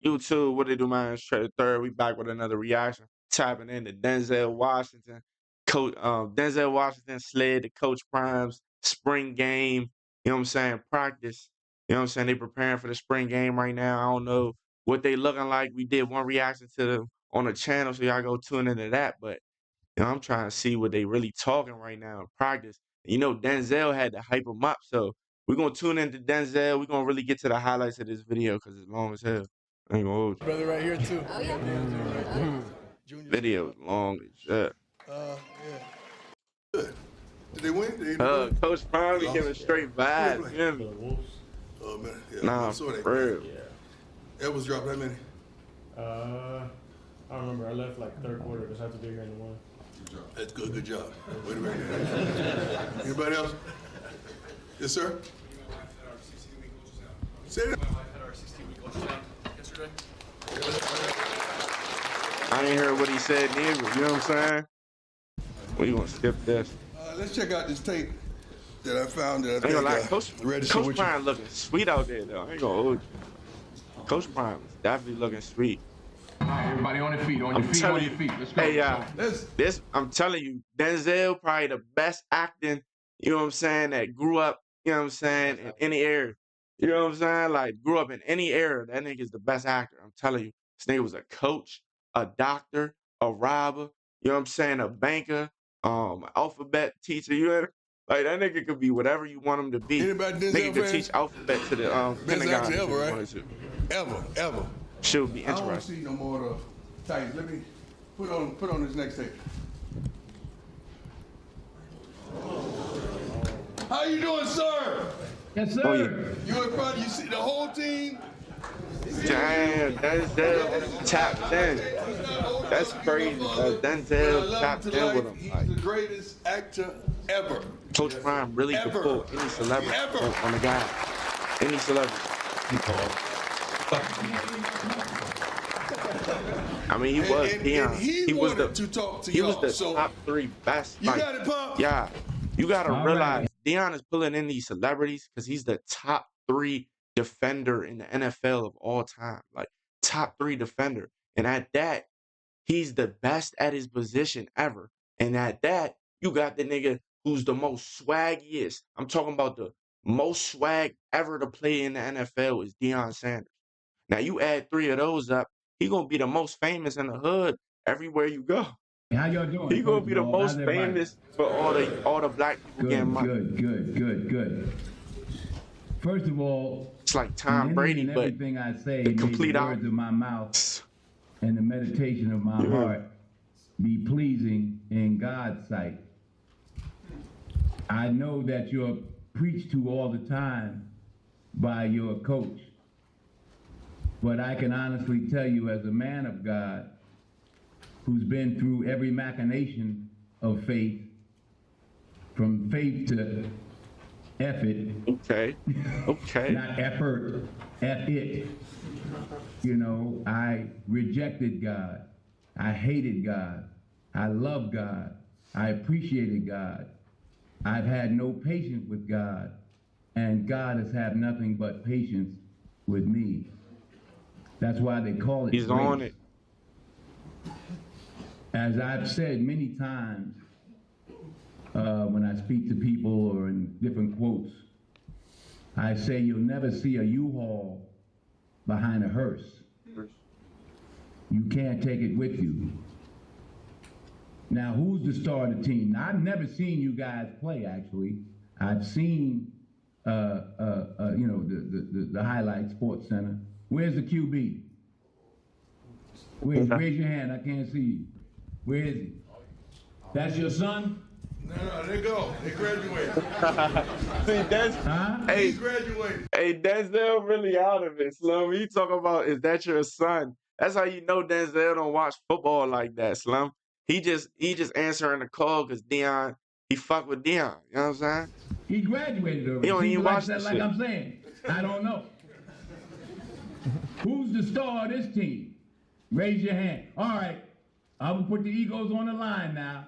YouTube, what they do, man? Straight third. We back with another reaction. Tapping into Denzel Washington. Coach Denzel Washington slid to Coach Prime's spring game. You know what I'm saying? Practice. You know what I'm saying? They preparing for the spring game right now. I don't know what they looking like. We did one reaction to them on the channel, so y'all go tune into that. But you know, I'm trying to see what they really talking right now in practice. You know, Denzel had to hype him up, so we're gonna tune into Denzel. We're gonna really get to the highlights of this video because it's long as hell. I ain't gonna hold you. Brother right here too. Oh yeah. Video is long as shit. Yeah. Good. Did they win? Coach Prime be giving straight vibes. You hear me? Oh man, yeah. Nah, for real. That was dropped how many? I don't remember. I left like third quarter. Just had to be here in the one. That's good. Good job. Wait a minute. Anybody else? Yes, sir. Say that. I ain't heard what he said neither. You know what I'm saying? We gonna skip this. Let's check out this tape that I found that I ain't think gonna lie, Coach Prime Prime looking sweet out there though. I ain't gonna hold you. Coach Prime is definitely looking sweet. All right, everybody on their feet, on your feet. Let's go. Hey, this I'm telling you, Denzel probably the best acting, you know what I'm saying, that grew up, you know what I'm saying, in any era. You know what I'm saying? Like, grew up in any era. That nigga's the best actor. I'm telling you. This nigga was a coach, a doctor, a robber, you know what I'm saying, a banker, alphabet teacher. You know, like, that nigga could be whatever you want him to be. Anybody Denzel Nigga could fans? teach alphabet to the Best kindergarten. actor ever, right? Ever. Should be I don't interesting. see no more of the tights. Let me put on this next tape. How you doing, sir? Yes, sir. Oh, yeah. You in front? You see the whole team? Damn, Denzel tapped in. That's crazy. Denzel tapped in with him. He's the greatest actor ever. Coach Prime really could pull any celebrity on the guy. Any celebrity. I mean, he was Deion. He was the top 3 best. You got it, Pop? Yeah. You gotta realize Deion is pulling in these celebrities because he's the top 3 defender in the NFL of all time. Like, top 3 defender. And at that, he's the best at his position ever. And at that, you got the nigga who's the most swaggiest. I'm talking about the most swag ever to play in the NFL is Deion Sanders. Now, you add 3 of those up, he gonna be the most famous in the hood everywhere you go. How y'all doing? He gonna be the most famous for all the black people getting money. Good. First of all, it's like Tom Brady, but everything I say, the complete words of my mouth and the meditation of my heart be pleasing in God's sight. I know that you're preached to all the time by your coach, but I can honestly tell you, as a man of God who's been through every machination of faith, from faith to effort. Okay. Not effort, F-it. You know, I rejected God. I hated God. I loved God. I appreciated God. I've had no patience with God, and God has had nothing but patience with me. That's why they call it He's grace. on it. As I've said many times when I speak to people or in different quotes, I say you'll never see a U-Haul behind a hearse. You can't take it with you. Now, who's the star of the team? Now, I've never seen you guys play, actually. I've seen, you know, the highlights, Sports Center. Where's the QB? Raise your hand, I can't see you. Where is he? That's your son? No, they go. They graduated. See, He graduated. Hey, Denzel really out of it, Slum. You talk about, is that your son? That's how you know Denzel don't watch football like that, Slum. He just answering the call because Deion, he fuck with Deion. You know what I'm saying? He graduated already. He don't even watch that like I'm saying. I don't know. Who's the star of this team? Raise your hand. All right. I will put the egos on the line now.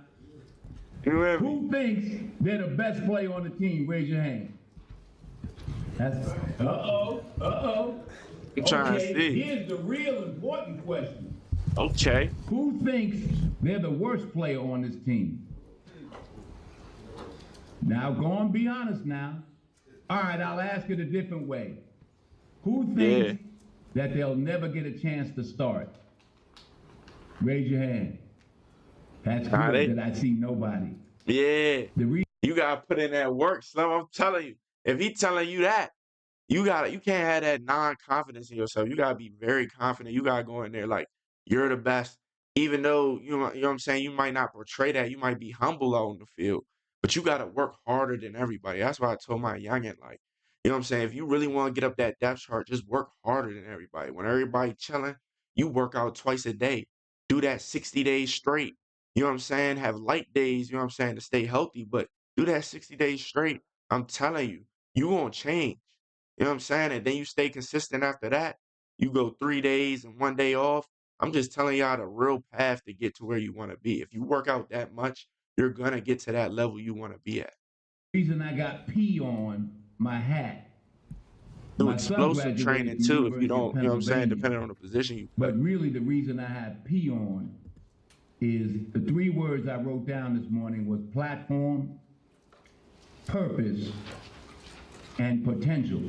Who thinks they're the best player on the team? Raise your hand. That's, uh-oh. I'm trying to Okay, see. here's the real important question. Okay. Who thinks they're the worst player on this team? Now, go and be honest now. All right, I'll ask it a different way. Who thinks that they'll never get a chance to start? Raise your hand. That's Nah, good that I see nobody. yeah. The You gotta put in that work, Slim. I'm telling you. If he telling you that, you can't have that non-confidence in yourself. You gotta be very confident. You gotta go in there like you're the best. Even though you know what I'm saying, you might not portray that, you might be humble out on the field, but you gotta work harder than everybody. That's why I told my youngin, like, you know what I'm saying, if you really want to get up that depth chart, just work harder than everybody. When everybody chilling, you work out twice a day. Do that 60 days straight. You know what I'm saying? Have light days, you know what I'm saying, to stay healthy, but do that 60 days straight. I'm telling you, you gonna change. You know what I'm saying? And then you stay consistent after that. You go 3 days and 1 day off. I'm just telling y'all the real path to get to where you want to be. If you work out that much, you're gonna get to that level you want to be at. reason I got P on my hat. Do My son explosive graduated training from too, if you University of don't, you know what I'm saying, Pennsylvania. depending on the position you play. But really the reason I have P on is the 3 words I wrote down this morning was platform, purpose, and potential.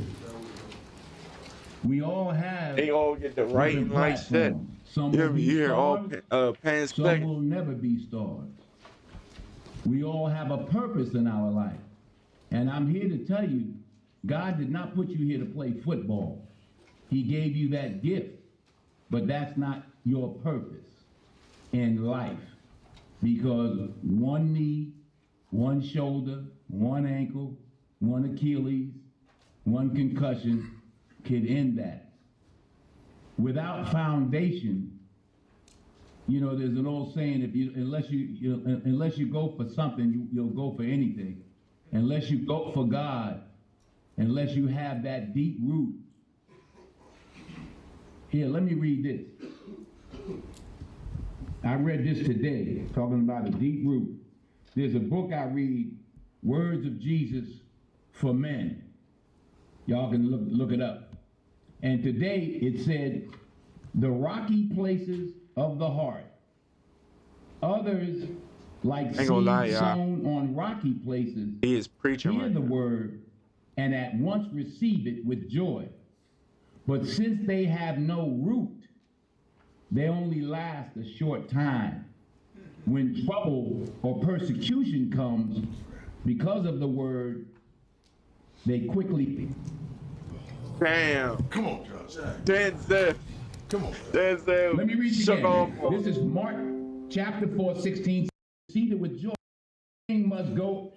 We all have They all get the right different and right shit. platforms. Some You will hear me? be You hear all stars, pans some clicking. will never be stars. We all have a purpose in our life. And I'm here to tell you, God did not put you here to play football. He gave you that gift, but that's not your purpose in life. Because one knee, one shoulder, one ankle, one Achilles, one concussion could end that. Without foundation, you know, there's an old saying: unless you go for something, you'll go for anything. Unless you go for God, unless you have that deep root. Here, let me read this. I read this today, talking about a deep root. There's a book I read, Words of Jesus for Men. Y'all can look it up. And today it said, the rocky places of the heart. Others, like seeds sown on rocky places, He is preaching hear right the now. word and at once receive it with joy. But since they have no root, they only last a short time. When trouble or persecution comes because of the word, they quickly. Damn. Come on, Josh. Denzel. Come on. Denzel. Let me read it shook off again. on This is Mark chapter 4, 16. See that with joy, everything must go.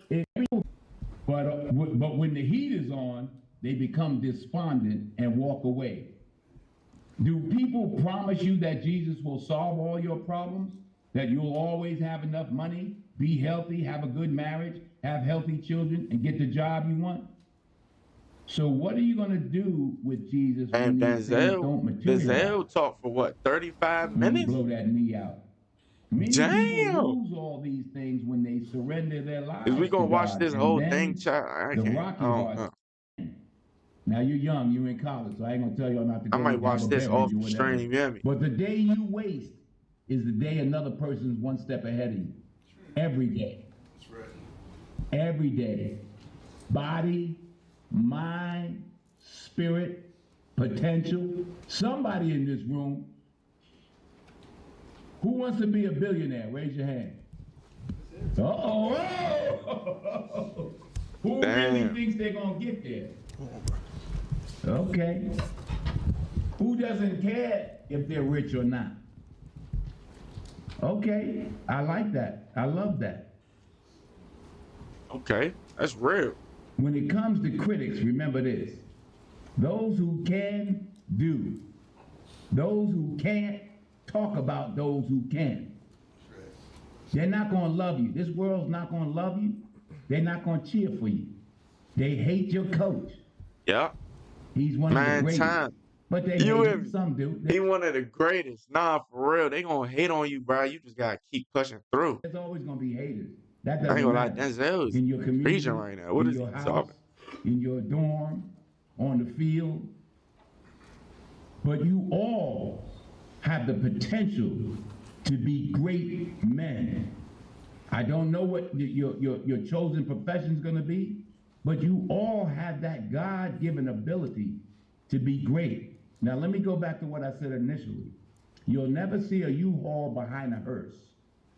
But when the heat is on, they become despondent and walk away. Do people promise you that Jesus will solve all your problems? That you'll always have enough money, be healthy, have a good marriage, have healthy children, and get the job you want? So what are you going to do with Jesus when these things don't materialize? Denzel talked for what, 35 Let me minutes? blow that knee out. Many Damn. people lose all these things when they surrender their lives Is we gonna to watch God, this and whole then thing, chat? I the can't. rocky I don't heart. know. Now you're young, you're in college, so I ain't gonna tell y'all not to I go might have watch a this beverage off or the whatever. stream, you hear me? But the day you waste is the day another person's one step ahead of you. Every day. That's right. Every day. Body, mind, spirit, potential. Somebody in this room who wants to be a billionaire? Raise your hand. Uh-oh. Who really Damn. thinks they're gonna get there? Okay. Who doesn't care if they're rich or not? Okay, I like that. I love that. Okay, that's real. When it comes to critics, remember this. Those who can, do. Those who can't, talk about those who can. They're not going to love you. This world's not going to love you. They're not going to cheer for you. They hate your coach. Yeah. He's one of the 9 greatest. times. But they You hate hear him. me? Some do. He one of the greatest. Nah, for real. They gonna hate on you, bro. You just gotta keep pushing through. There's always going to be haters. That I ain't doesn't gonna lie, matter. Denzel is In your community, preaching right now. What in is he your house, talking? in your dorm, on the field. but you all have the potential to be great men. I don't know what your chosen profession is going to be, but you all have that God-given ability to be great. Now, let me go back to what I said initially. You'll never see a U-Haul behind a hearse,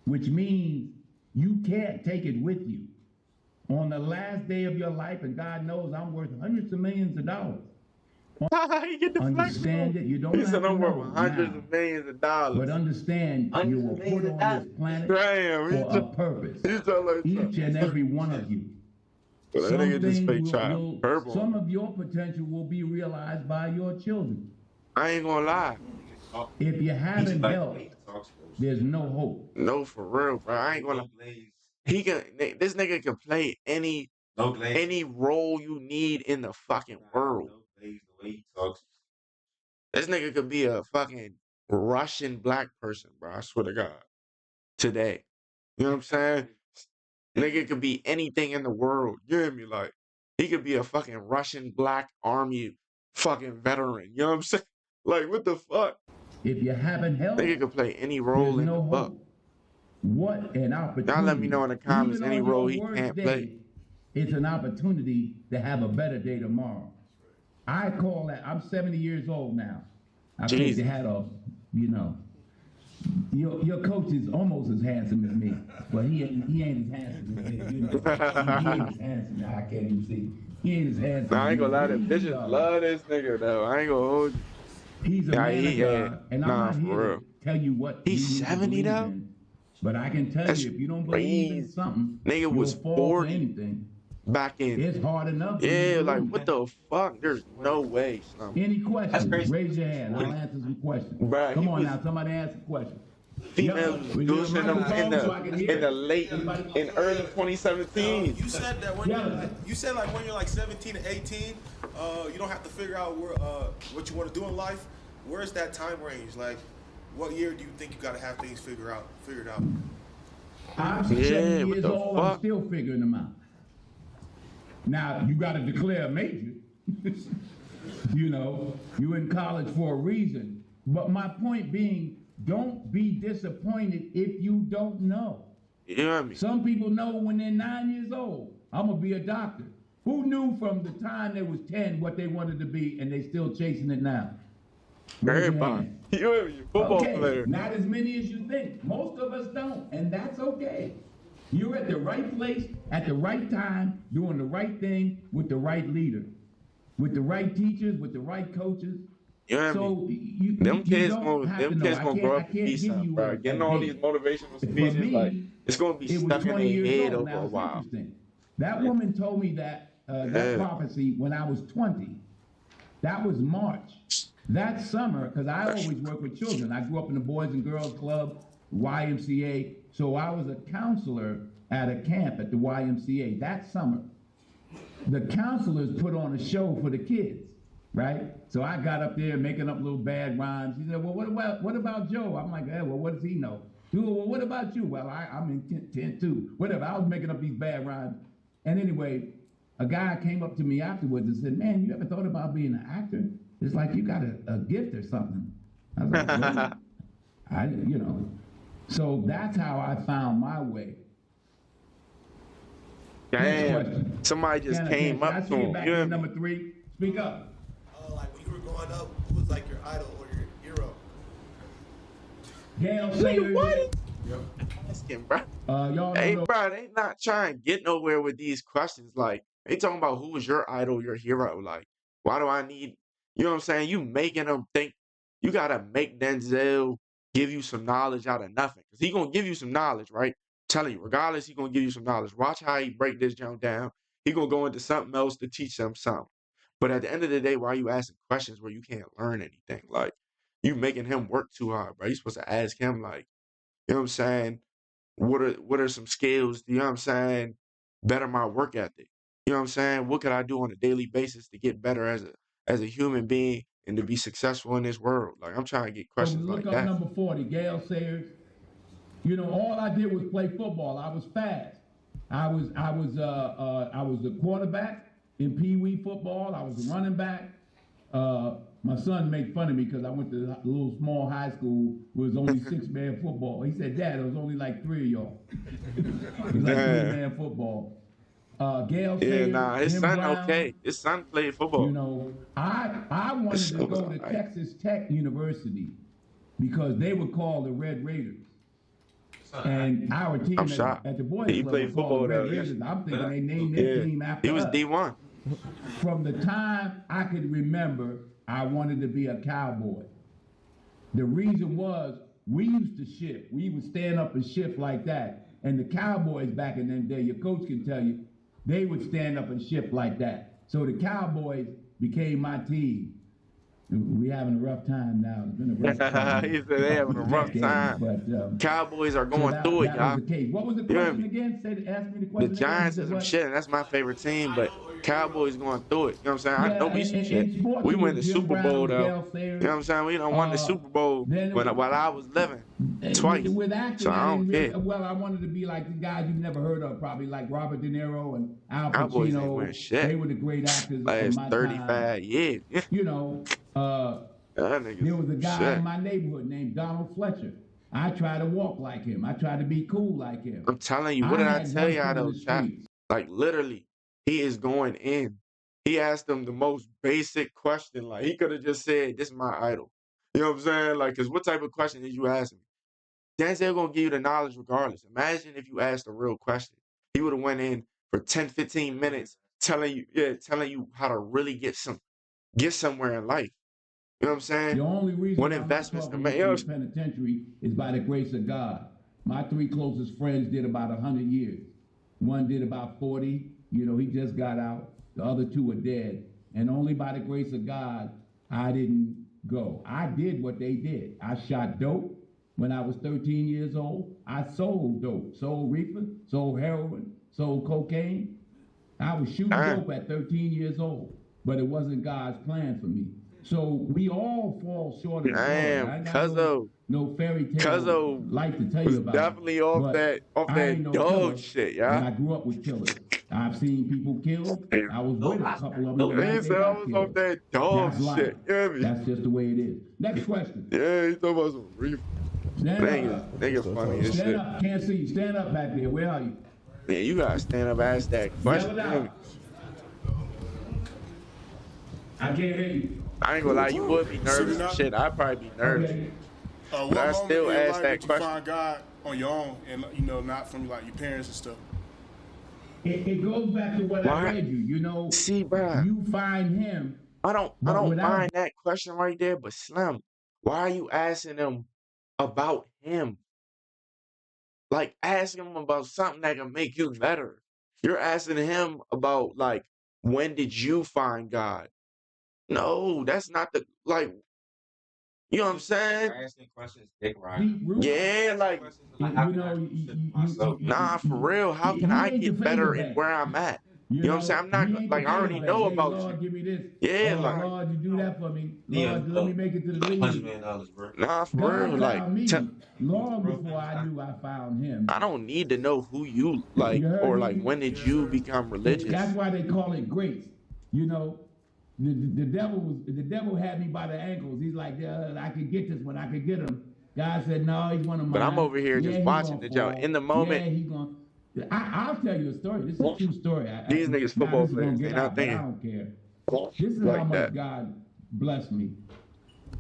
which means you can't take it with you. On the last day of your life, and God knows I'm worth hundreds of millions of dollars. You get the flex Understand on. it. You don't He have said to I'm know worth hundreds now, of millions of but dollars. understand you were put on this planet Damn, for a purpose. he's just like Each and every one of you. Well, that nigga just fake try purple. Some of your potential will be realized by your children. I ain't gonna lie. If you haven't helped, there's no hope. No, for real, bro. I ain't gonna lie. This nigga can play any role you need in the fucking world. This nigga could be a fucking Russian black person, bro. I swear to God. Today. You know what I'm saying? Nigga could be anything in the world. You hear me? Like, he could be a fucking Russian black army fucking veteran. You know what I'm saying? Like, what the fuck? If you haven't helped, Nigga could play any there's role in the no book. hope. What an opportunity. Y'all let me know in the comments Even any on role your he worst can't day, play. it's an opportunity to have a better day tomorrow. I call that, I'm 70 years old now. I think Jesus. they had a, you know, your coach is almost as handsome as me, but he ain't as handsome as me. You know, he ain't as handsome. I can't even see. He ain't as handsome. Nah, I ain't gonna lie, as them me. bitches love this nigga though. I ain't gonna hold you. He's a Nah, man of yeah. God, and I'm Nah, not for here real. to tell you what He's you need to 70 believe though? in. But I can tell That's you, if you don't believe in crazy. something, Nigga you'll was fall 40 for anything. back in. It's hard enough for you Yeah, to like believe. what the fuck? There's no way, Slum. Any questions? Raise your hand. I'll answer some questions. Bruh, Come he on was now, somebody ask a question. females Yeah. was We need a douching them microphone so I can hear. in the late in early 2017. You said that when Yeah. you said like when you're like 17 and 18, you don't have to figure out where what you want to do in life. Where's that time range? Like, what year do you think you got to have things figured out? I'm Yeah, 70 what years the old. I'm fuck? still figuring them out. Now, you got to declare a major. You know, you're in college for a reason. But my point being, don't be disappointed if you don't know. You know what I mean? Some people know when they're 9 years old, I'm gonna be a doctor. Who knew from the time they was 10 what they wanted to be, and they still chasing it now? Raise your Everybody. hand. You hear me? Football Okay, player. not as many as you think. Most of us don't, and that's okay. You're at the right place at the right time, doing the right thing with the right leader, with the right teachers, with the right coaches. You know what I So mean? Them kids don't have to them know. kids I gonna can't, grow I up can't give decent, you bro. a Getting all these date. motivational For speeches, me, like it's gonna be it was stuck in 20 their years head old. over Now a it's while. interesting. That woman told me that Yeah. prophecy when I was 20. That was March. That summer, because I always work with children. I grew up in the Boys and Girls Club, YMCA. So I was a counselor at a camp at the YMCA that summer. The counselors put on a show for the kids, right? So I got up there making up little bad rhymes. He said, well, what about Joe? I'm like, well, what does he know? He goes, well, what about you? Well, I'm in 10 too. Whatever, I was making up these bad rhymes. And anyway, a guy came up to me afterwards and said, man, you ever thought about being an actor? It's like you got a gift or something. I was like, really? You know. So that's how I found my way. Next Damn. question. Somebody just came up I to see you him. back You there, hear me? number 3. Speak up. Like when you were growing up, who was like your idol or your hero? Gail Nigga, Sayers. what? Asking, bro. Y'all don't Hey, know. bro, they not trying to get nowhere with these questions. Like, they talking about who is your idol, your hero. Like, why do I need, you know what I'm saying? You making them think, you got to make Denzel give you some knowledge out of nothing. Because he going to give you some knowledge, right? Telling you, regardless, he going to give you some knowledge. Watch how he break this jump down. He going to go into something else to teach them something. But at the end of the day, why are you asking questions where you can't learn anything? Like, you making him work too hard, bro. You supposed to ask him, like, you know what I'm saying? What are some skills, you know what I'm saying, better my work ethic? You know what I'm saying? What could I do on a daily basis to get better as a human being and to be successful in this world? Like I'm trying to get questions Look like up that. number 40, Gail Sayers. You know, all I did was play football. I was fast. I was a quarterback in Pee Wee football. I was a running back. My son make fun of me because I went to a little small high school where it was only 6-man football. He said, "Dad, it was only like 3 of y'all." It was like Damn. 3-man football. Gail Yeah, Sayers, nah, his Jim son Brown. okay. His son played football. You know, I wanted His to son was go to alright. Texas Tech University because they were called the Red Raiders. And our team I'm shocked. at the boys He club played was called the football Red though. Raiders. I'm thinking they named their Yeah, team after he was us. D1. From the time I could remember, I wanted to be a cowboy. The reason was we used to shift. We would stand up and shift like that. And the Cowboys back in that day, your coach can tell you, they would stand up and shift like that. So the Cowboys became my team. We having a rough time now. It's been a rough time. He said they having a rough time. But Cowboys are so going that through it, was y'all. the case. What was the You hear question me? again? Ask me the The question again. Giants You is said some what? shit, and that's my favorite team, but Cowboys going through it. You know what I'm saying? I know we some shit. in sports, We it won was the Jim Super Brown, Bowl, though. Gail Sayers. You know what I'm saying? We done won the Super Bowl then it was- while I was living twice. With acting, So I don't care. well, I wanted to be like the guys you've never heard of, probably like Robert De Niro and Al Cowboys ain't Pacino. winning shit. They were the great actors of Last my time. 35 years. Yeah, You know, that nigga's there was a guy shit. in my neighborhood named Donald Fletcher. I tried to walk like him. I tried to be cool like him. I'm telling you, what did I had tell one y'all foot in though, the chat? streets. Like literally, he is going in. He asked them the most basic question. Like he could have just said, "This is my idol." You know what I'm saying? Like, cause what type of question did you ask me? Denzel gonna give you the knowledge regardless. Imagine if you asked a real question. He would have went in for 10, 15 minutes telling you how to really get somewhere in life. You know what I'm saying? The only reason What I'm not investments to talking make? from the penitentiary is by the grace of God. My 3 closest friends did about 100 years. One did about 40. You know, he just got out. The other 2 are dead. And only by the grace of God, I didn't go. I did what they did. I shot dope when I was 13 years old. I sold dope, sold reefer, sold heroin, sold cocaine. I was shooting dope at 13 years old, but it wasn't God's plan for me. So we all fall short of the glory. I ain't got no fairy tale Cuzzo life to tell was you about. definitely off but that I ain't no dog killer, shit, and yeah. I grew up with killers. I've seen people killed. I was with a couple of them. He They said I got was killed. off that dog That's life. shit. You hear me? That's just the way it is. Next question. Yeah, he talking about some reef. Stand up. Nigga funny as Stand shit. up. Can't see you. Stand up back there. Where are you? Yeah, you gotta stand up, ask that question. Yell it You hear me? out. I can't hear you. I ain't gonna lie, you would be nervous and shit. I'd probably be nervous. Okay. What But I moment still in your ask life that did you question. find God on your own, and not from like your parents and stuff? It goes back to what Why? I read you. You know, See, bruh, you find him. I don't without- mind that question right there, but Slim, why are you asking him about him? Like, ask him about something that can make you better. You're asking him about, like, when did you find God? No, that's not the, like, you know what I'm saying? Asking questions, dick right. Deep roots. Yeah, like, nah, for real. How can I get better in where I'm at? You know what I'm saying? I'm not, like, I already know about Lord, you. give me this. Yeah, oh, like, Lord, you do that for me. Yeah, Lord, let me make it to the league. $100 million, bro. nah, for God real. Like, found me long before I knew I found him. I don't need to know who you like You heard or me? like when did you become religious? That's why they call it grace. You know, the devil had me by the ankles. He's like, I could get this one. I could get him. God said, no, he's one of mine. But I'm over here just he watching gonna the joke. fall. In the moment, Yeah, he gonna. I'll tell you a story. This is a true story. these niggas now football this is gonna players, get they not out, but I thinking. don't care. This is Like how much that. God blessed me.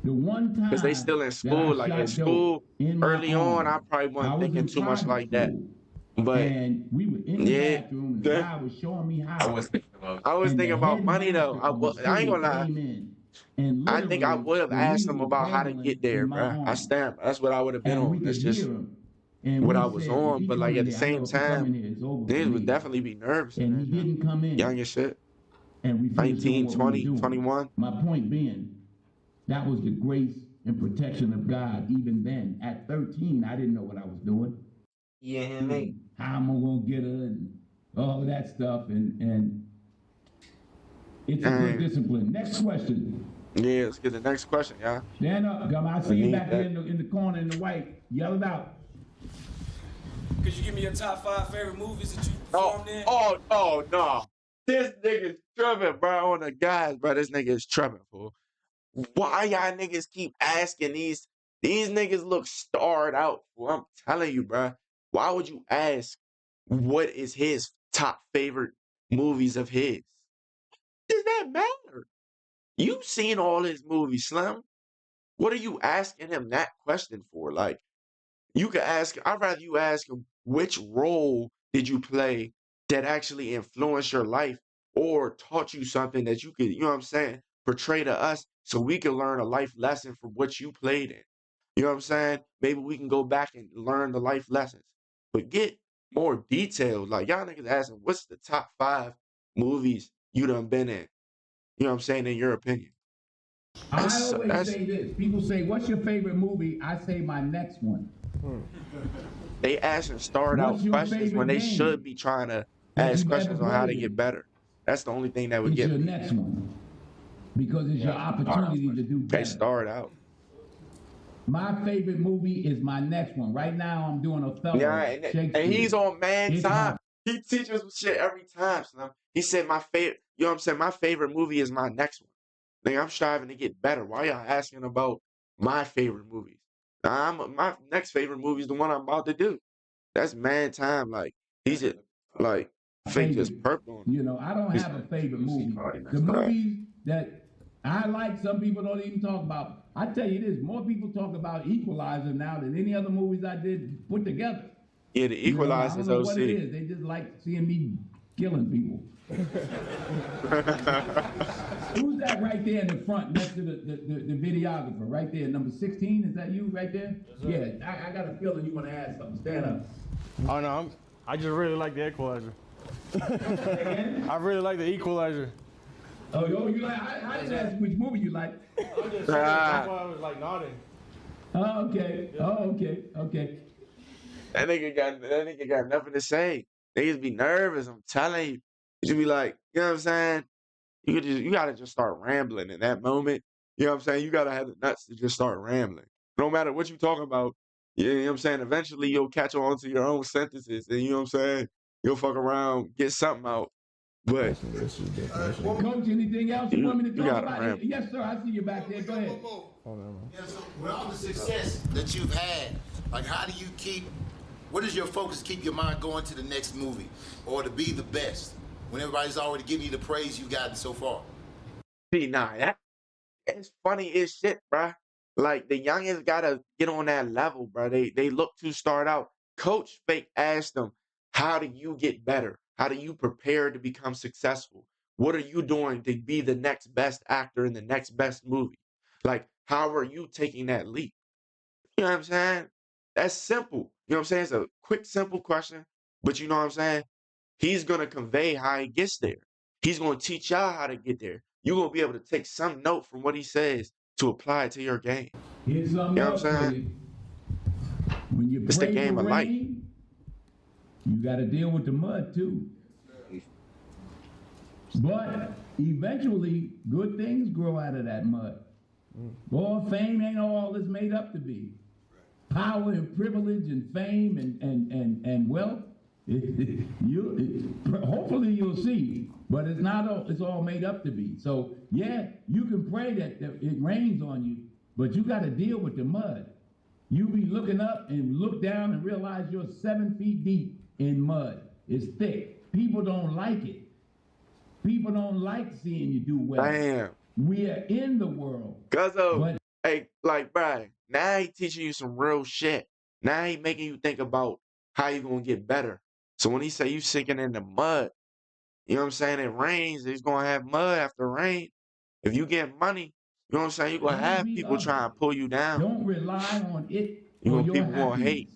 The one time Because they still in that school. I Like shot in dope school, in my early on, I arm, probably wasn't was thinking in too much private like that. school, But and we were in the yeah, bathroom, and that- God was showing me how. I was thinking about I was And thinking the about money though. headmaster I of ain't the gonna school lie. came in, and I think I literally, would have the asked needle him was about how to dangling get there, in my bruh. I arm. stand. That's what I would have been And we on. could That's just hear him. And what we I was said, on. if he But come like in at the there, I same know if he come in time, there, it's over for niggas would me. definitely be nervous. And he Man. didn't come in. Young as shit. And we finished 19, doing what 20, we were doing. 21. My point being, that was the grace and protection of God even then. At 13, I didn't know what I was doing. yeah, mate. How am I gonna get her and all of that stuff, and it's a good discipline. Next question. Yeah, let's get the next question, y'all. Stand up, Gum. I see We you need back there that. in the corner in the white. Yell it out. Could you give me your top 5 favorite movies that you Oh, performed in? no. This nigga's tripping, bro, on the guys, bro. This nigga is tripping, fool. why y'all niggas keep asking these niggas look starred out. Well, I'm telling you, bruh. Why would you ask what is his top favorite movies of his? Does that matter? You've seen all his movies, Slim. What are you asking him that question for? Like, you could ask, I'd rather you ask him which role did you play that actually influenced your life or taught you something that you could, you know what I'm saying, portray to us so we can learn a life lesson from what you played in. You know what I'm saying? Maybe we can go back and learn the life lessons. But get more detailed. Like y'all niggas asking, what's the top 5 movies you done been in? You know what I'm saying, in your opinion. I That's always say this. People say, what's your favorite movie? I say my next one. they asking start out What's your questions when favorite they should game be trying to that ask you've ever questions on how to played get in? better. That's the only thing that would It's get your me. next one. Because it's your opportunity to do They better. start out. My favorite movie is my next one. Right now, I'm doing Othello, Yeah, Shakespeare. and he's on man It's time. my He teaches some shit every time, Slim. He said my favorite, you know what I'm saying? My favorite movie is my next one. Nigga, I'm striving to get better. Why y'all asking about my favorite movies? My next favorite movie is the one I'm about to do. That's man time. Like he's just like fake just favorite. perked on. You know, I don't have a favorite movie. The movies that I like, some people don't even talk about. I tell you this, more people talk about Equalizer now than any other movies I did put together. Yeah, the You know, I Equalizer's don't know what it OC. is. They just like seeing me killing people. Who's that right there in the front next to the videographer? Right there, number 16. Is that you right there? Yes, yeah, I got a feeling you want to add something. Stand up. Oh no, I just really like the Equalizer. I really like the Equalizer. Oh, you like? I didn't ask which movie you like. I'm just saying, that's why I was like nodding. Oh, okay. Oh, okay. That nigga got nothing to say. Niggas be nervous. I'm telling you. You should be like, you know what I'm saying? You gotta just start rambling in that moment. You know what I'm saying? You gotta have the nuts to just start rambling. No matter what you talking about, you know what I'm saying? Eventually you'll catch on to your own sentences and you know what I'm saying? You'll fuck around, get something out. But Coach, anything else you want me to you talk gotta about? ramble. Yes, sir. I see you back there. Go ahead. Yeah, so with all the success that you've had, like how do you keep, what is your focus to keep your mind going to the next movie or to be the best when everybody's already giving you the praise you've gotten so far? See, nah, it's funny as shit, bruh. Like the youngest gotta get on that level, bruh. They look to start out. Coach Fake asked them, how do you get better? How do you prepare to become successful? What are you doing to be the next best actor in the next best movie? Like, how are you taking that leap? You know what I'm saying? That's simple. You know what I'm saying? It's a quick, simple question, but you know what I'm saying? He's gonna convey how he gets there. He's gonna teach y'all how to get there. You're gonna be able to take some note from what he says to apply it to your game. Here's You something know what I'm else for saying? you. When you It's the pray for game of life. rain, you got to deal with the mud too. But eventually, good things grow out of that mud. Boy, fame ain't all it's made up to be. Power and privilege and fame and wealth, hopefully you'll see, but it's not all, it's all made up to be. So yeah, you can pray that it rains on you, but you got to deal with the mud. You be looking up and look down and realize you're 7 feet deep in mud. It's thick. People don't like it. People don't like seeing you do well. Damn. We are in the world. Cuzzo, But hey, like, bruh, now he teaching you some real shit. Now he making you think about how you gonna get better. So when he say you sinking in the mud, you know what I'm saying? It rains, it's gonna have mud after rain. If you get money, you know what I'm saying? You're gonna don't have be people trying to pull you down. Don't rely on it You for know, your people gonna happiness. hate.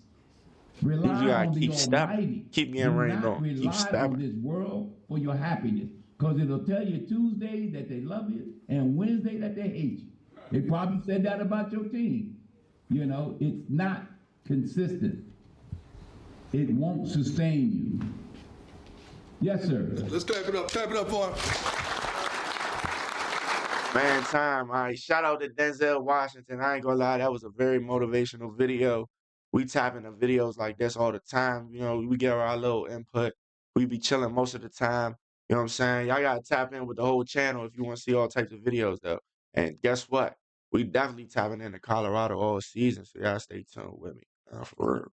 Rely You gotta on the keep stepping. Almighty. Keep Do getting rained not on. Keep rely on stepping. this world for your happiness. Because it'll tell you Tuesday that they love you and Wednesday that they hate you. They probably said that about your team. You know, it's not consistent. It won't sustain you. Yes, sir. Let's clap it up for him. Man, time. All right. Shout out to Denzel Washington. I ain't gonna lie, that was a very motivational video. We tap into videos like this all the time. You know, we give our little input. We be chilling most of the time. You know what I'm saying? Y'all gotta tap in with the whole channel if you want to see all types of videos though. And guess what? We definitely tapping into Colorado all season, so y'all stay tuned with me. For real.